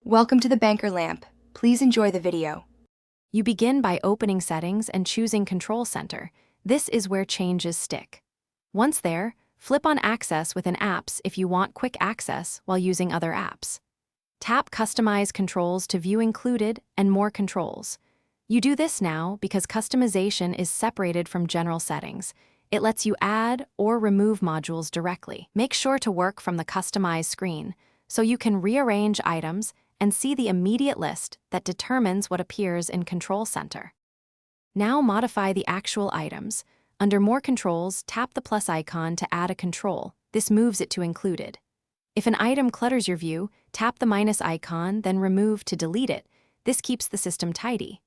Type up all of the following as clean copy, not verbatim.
Welcome to the Banker Lamp. Please enjoy the video. You begin by opening Settings and choosing Control Center. This is where changes stick. Once there, flip on Access within Apps if you want quick access while using other apps. Tap Customize Controls to view included and more controls. You do this now because customization is separated from general settings. It lets you add or remove modules directly. Make sure to work from the Customize screen so you can rearrange items and see the immediate list that determines what appears in Control Center. Now modify the actual items. Under More Controls, tap the plus icon to add a control. This moves it to Included. If an item clutters your view, tap the minus icon, then Remove to delete it. This keeps the system tidy.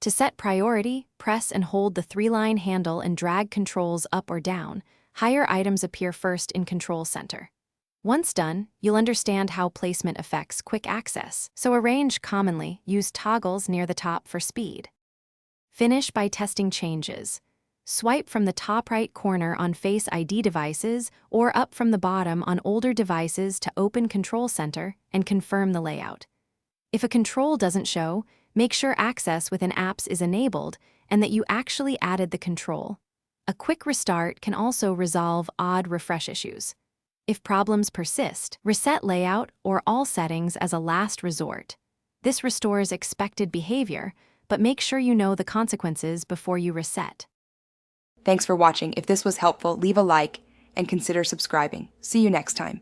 To set priority, press and hold the 3-line handle and drag controls up or down. Higher items appear first in Control Center. Once done, you'll understand how placement affects quick access. So arrange commonly, use toggles near the top for speed. Finish by testing changes. Swipe from the top right corner on Face ID devices or up from the bottom on older devices to open Control Center and confirm the layout. If a control doesn't show, make sure access within apps is enabled and that you actually added the control. A quick restart can also resolve odd refresh issues. If problems persist, reset layout or all settings as a last resort. This restores expected behavior, but make sure you know the consequences before you reset. Thanks for watching. If this was helpful, leave a like and consider subscribing. See you next time.